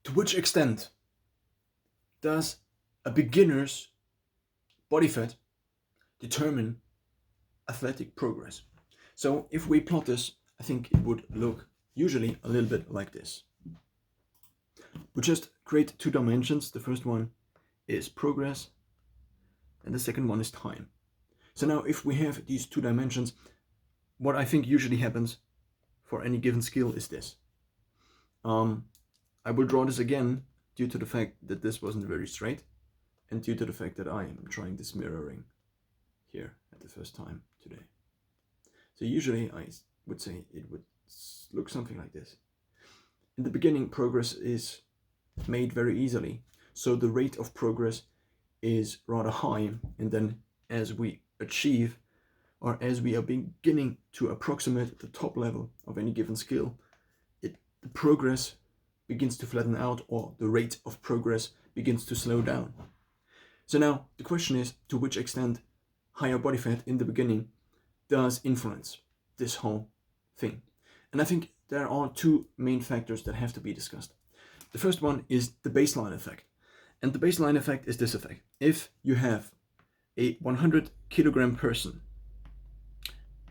To which extent does a beginner's body fat determine athletic progress? So if we plot this, I think it would look usually a little bit like this. We just create two dimensions. The first one is progress, and the second one is time. So now if we have these two dimensions, what I think usually happens for any given skill is this. I will draw this again due to the fact that this wasn't very straight, and due to the fact that I am trying this mirroring here at the first time today. So usually I would say it would look something like this. In the beginning, progress is made very easily, so the rate of progress is rather high, and then as we achieve, or as we are beginning to approximate the top level of any given skill, the progress begins to flatten out, or the rate of progress begins to slow down. So now the question is, to which extent higher body fat in the beginning does influence this whole thing? And I think there are two main factors that have to be discussed. The first one is the baseline effect. And the baseline effect is this effect. If you have a 100 kilogram person,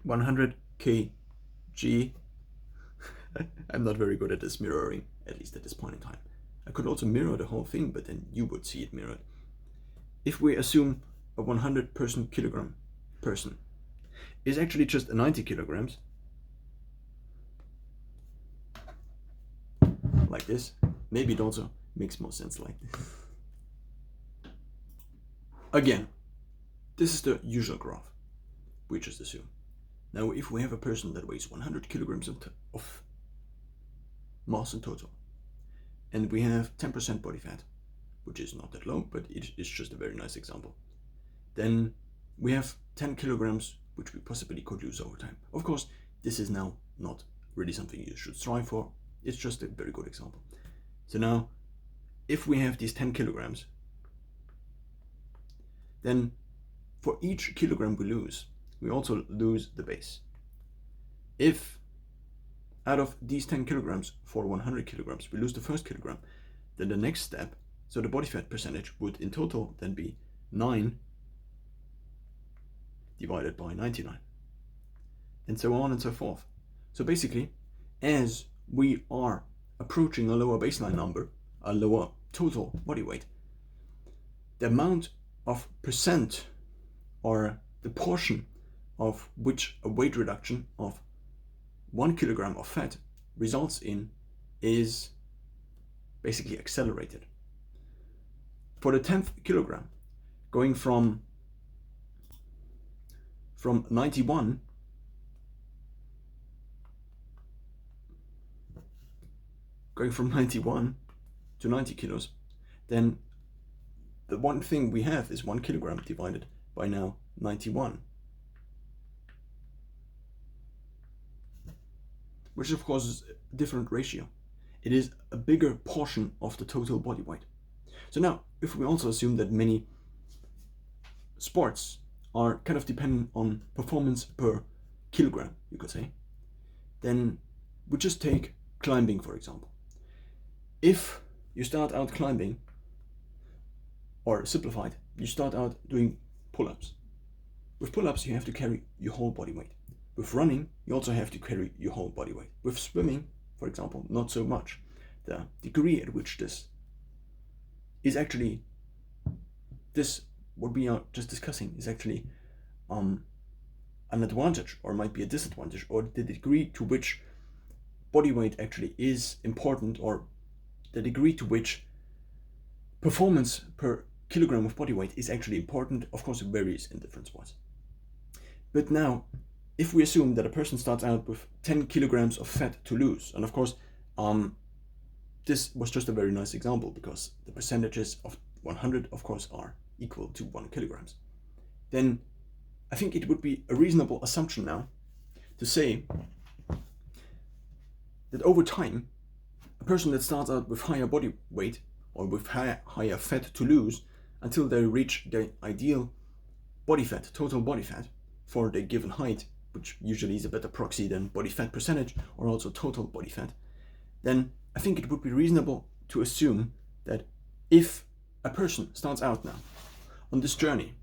100 kg, I'm not very good at this mirroring, at least at this point in time. I could also mirror the whole thing, but then you would see it mirrored. If we assume a 100 kilogram person is actually just 90 kilograms, like this, maybe it also makes more sense like this. Again, this is the usual graph we just assume. Now, if we have a person that weighs 100 kilograms of mass in total, and we have 10% body fat, which is not that low, but it is just a very nice example, then we have 10 kilograms which we possibly could lose over time. Of course, this is now not really something you should strive for. It's just a very good example. So now, if we have these 10 kilograms, then for each kilogram we lose, we also lose the base. If out of these 10 kilograms for 100 kilograms, we lose the first kilogram, then the next step, so the body fat percentage would in total then be 9 divided by 99, and so on and so forth. So basically, as we are approaching a lower baseline number, a lower total body weight, the amount of percent, or the portion of which a weight reduction of 1 kilogram of fat results in, is basically accelerated. For the 10th kilogram, going from 91 to 90 kilos, then the one thing we have is 1 kilogram divided by now 91, which of course is a different ratio. It is a bigger portion of the total body weight. So now, if we also assume that many sports are kind of dependent on performance per kilogram, you could say, then we just take climbing, for example. If you start out climbing, or simplified, you start out doing pull-ups. With pull-ups, you have to carry your whole body weight. With running, you also have to carry your whole body weight. With swimming, for example, not so much. The degree at which this is actually, what we are just discussing is actually an advantage, or might be a disadvantage, or the degree to which body weight actually is important, or the degree to which performance per kilogram of body weight is actually important. Of course, it varies in different sports. But now, if we assume that a person starts out with 10 kilograms of fat to lose, and of course, this was just a very nice example because the percentages of 100, of course, are equal to 1 kilograms, then I think it would be a reasonable assumption now to say that over time, a person that starts out with higher body weight, or with higher fat to lose, until they reach their ideal body fat, total body fat, for their given height, which usually is a better proxy than body fat percentage, or also total body fat, then I think it would be reasonable to assume that if a person starts out now on this journey,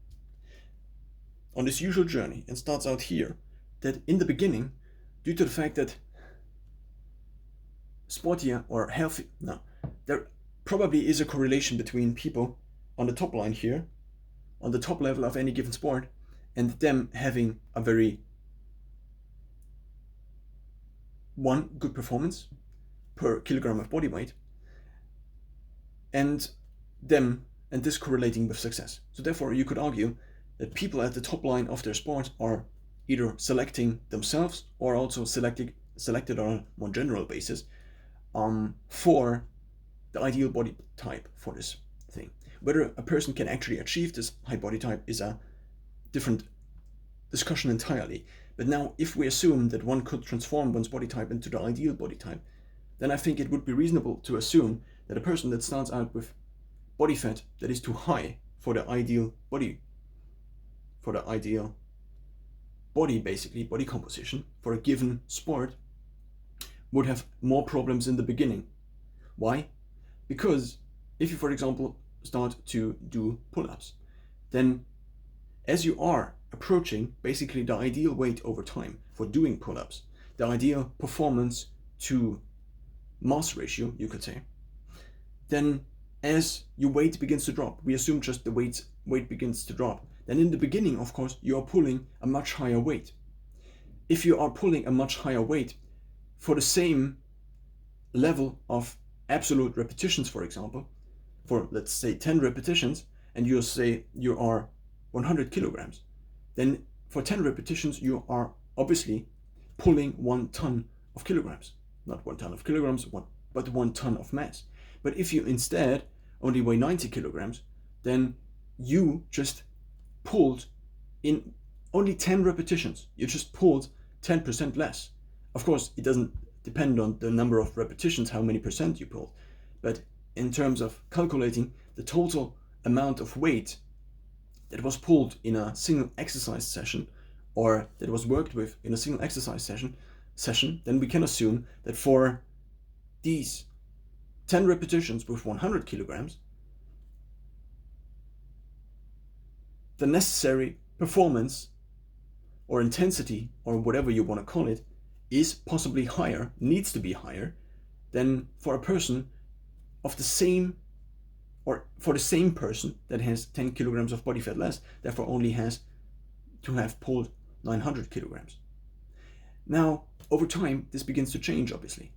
on this usual journey, and starts out here, that in the beginning, due to the fact that sportier or healthy, no, there probably is a correlation between people on the top line here, on the top level of any given sport, and them having a very good performance per kilogram of body weight, and this correlating with success. So therefore you could argue that people at the top line of their sport are either selecting themselves or also selected on a more general basis for the ideal body type for this thing. Whether a person can actually achieve this high body type is a different discussion entirely. But now, if we assume that one could transform one's body type into the ideal body type, then I think it would be reasonable to assume that a person that starts out with body fat that is too high for the ideal body, basically body composition for a given sport, would have more problems in the beginning. Why? Because if you, for example, start to do pull-ups, then as you are approaching basically the ideal weight over time for doing pull-ups, the ideal performance to mass ratio, you could say, then as your weight begins to drop, we assume just the weight begins to drop, then in the beginning, of course, you are pulling a much higher weight. If you are pulling a much higher weight for the same level of absolute repetitions, for example, for let's say 10 repetitions, and you say you are 100 kilograms, then for 10 repetitions you are obviously pulling 1 ton of kilograms. Not 1 ton of kilograms, but 1 ton of mass. But if you instead only weigh 90 kilograms, then you just pulled in only 10 repetitions. You just pulled 10% less. Of course, it doesn't depend on the number of repetitions, how many percent you pulled. But in terms of calculating the total amount of weight that was pulled in a single exercise session, or that was worked with in a single exercise session, then we can assume that for these 10 repetitions with 100 kilograms, the necessary performance or intensity, or whatever you want to call it, is possibly higher, needs to be higher, than for a person of the same, or for the same person that has 10 kilograms of body fat less, therefore only has to have pulled 900 kilograms. Now, over time, this begins to change, obviously.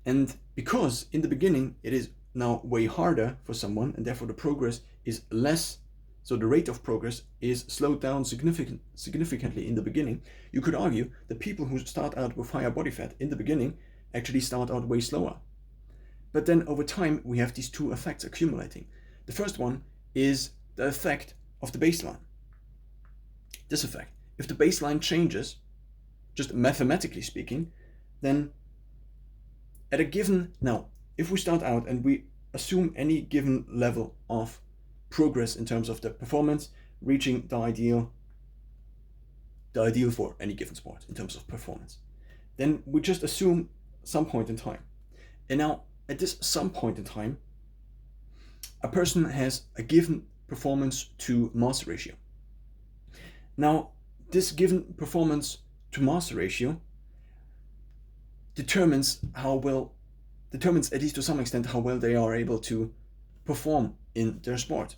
And because in the beginning it is now way harder for someone, and therefore the progress is less, so the rate of progress is slowed down significantly in the beginning, you could argue that people who start out with higher body fat in the beginning actually start out way slower. But then over time we have these two effects accumulating. The first one is the effect of the baseline. This effect. If the baseline changes, just mathematically speaking, then at a given, now, if we start out and we assume any given level of progress in terms of the performance, reaching the ideal for any given sport in terms of performance, then we just assume some point in time. And now, at this some point in time, a person has a given performance to mass ratio. Now, this given performance to mass ratio determines at least to some extent how well they are able to perform in their sport.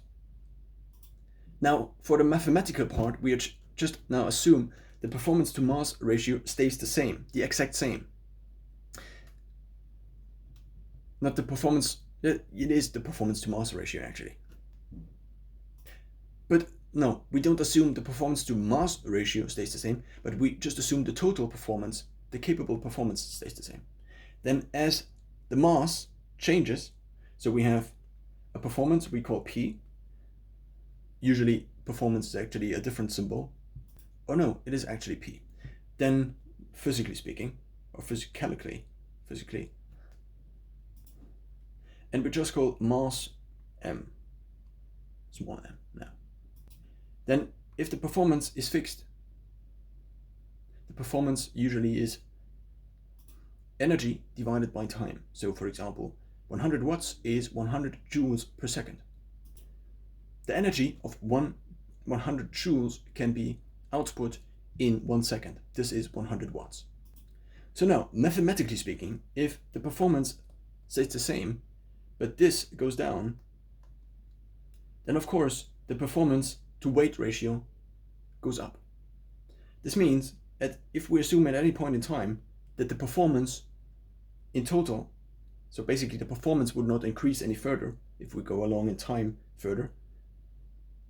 Now, for the mathematical part, we just now assume the performance to mass ratio stays the same, the exact same. Not the performance, it is the performance to mass ratio actually. But no, we don't assume the performance to mass ratio stays the same, but we just assume the total performance, the capable performance stays the same. Then as the mass changes, so we have a performance we call P. Usually performance is actually a different symbol. Oh no, it is actually P. Then physically speaking, or physically, and we just call mass M, small m now. Then if the performance is fixed, the performance usually is energy divided by time. So for example, 100 watts is 100 joules per second. The energy of 100 joules can be output in 1 second. This is 100 watts. So now, mathematically speaking, if the performance stays the same, but this goes down, then of course the performance to weight ratio goes up. This means that if we assume at any point in time that the performance in total, so basically the performance would not increase any further if we go along in time further,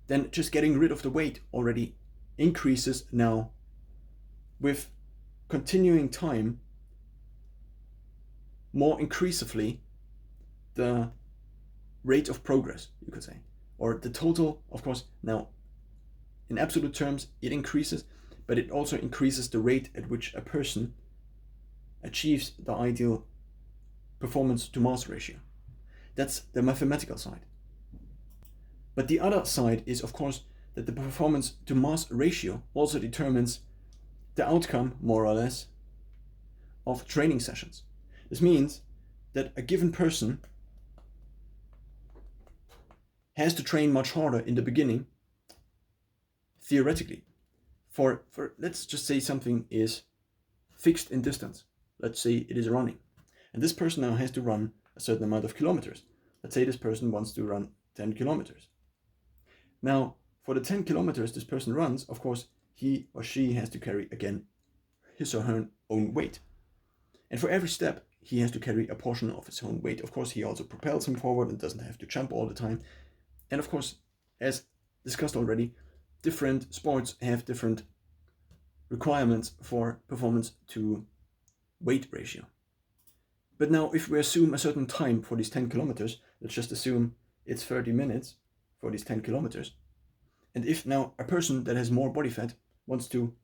then just getting rid of the weight already increases now with continuing time more increasively the rate of progress, you could say, or the total. Of course, now in absolute terms it increases, but it also increases the rate at which a person achieves the ideal performance to mass ratio. That's the mathematical side. But the other side is, of course, that the performance to mass ratio also determines the outcome, more or less, of training sessions. This means that a given person has to train much harder in the beginning, theoretically. For let's just say something is fixed in distance. Let's say it is running. And this person now has to run a certain amount of kilometers. Let's say this person wants to run 10 kilometers. Now, for the 10 kilometers this person runs, of course, he or she has to carry, again, his or her own weight. And for every step, he has to carry a portion of his own weight. Of course, he also propels him forward and doesn't have to jump all the time. And of course, as discussed already, different sports have different requirements for performance to weight ratio. But now, if we assume a certain time for these 10 kilometers, let's just assume it's 30 minutes for these 10 kilometers. And if now a person that has more body fat wants to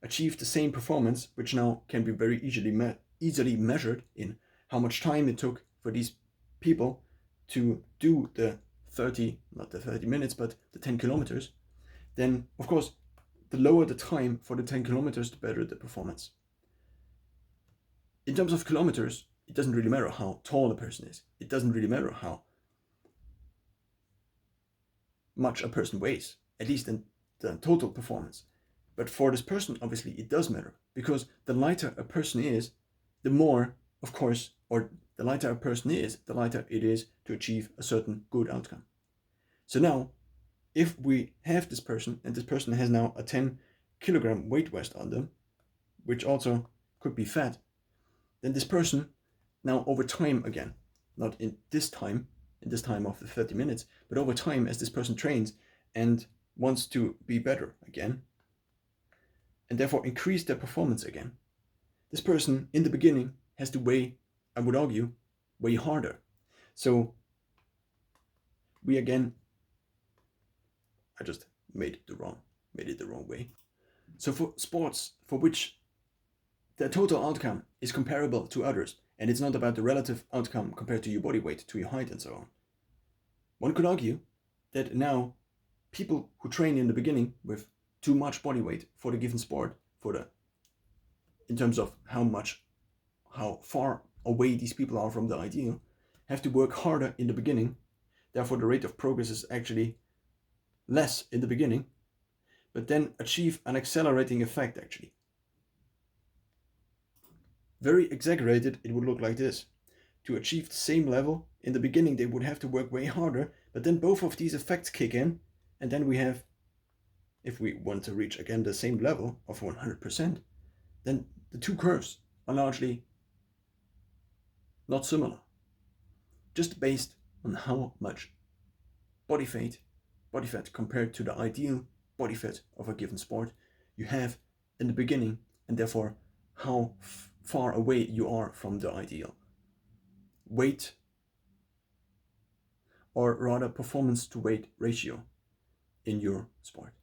achieve the same performance, which now can be very easily measured in how much time it took for these people to do the 30, not the 30 minutes, but the 10 kilometers, then of course, the lower the time for the 10 kilometers, the better the performance. In terms of kilometers, it doesn't really matter how tall a person is. It doesn't really matter how much a person weighs, at least in the total performance. But for this person, obviously, it does matter, because the lighter a person is, the more, of course, or the lighter a person is, the lighter it is to achieve a certain good outcome. So now, if we have this person, and this person has now a 10 kilogram weight vest on them, which also could be fat, then this person now over time again, not in this time of the 30 minutes, but over time as this person trains and wants to be better again, and therefore increase their performance again, this person in the beginning has to weigh, I would argue, way harder. So we again, I just made it the wrong way. So for sports for which the total outcome is comparable to others, and it's not about the relative outcome compared to your body weight, to your height, and so on, one could argue that now people who train in the beginning with too much body weight for the given sport, in terms of how far away these people are from the ideal, have to work harder in the beginning. Therefore, the rate of progress is actually less in the beginning, but then achieve an accelerating effect actually. Very exaggerated, it would look like this. To achieve the same level, in the beginning they would have to work way harder, but then both of these effects kick in, and then we have, if we want to reach again the same level of 100%, then the two curves are largely not similar, just based on how much body fat compared to the ideal body fat of a given sport you have in the beginning, and therefore how far away you are from the ideal weight, or rather performance to weight ratio in your sport.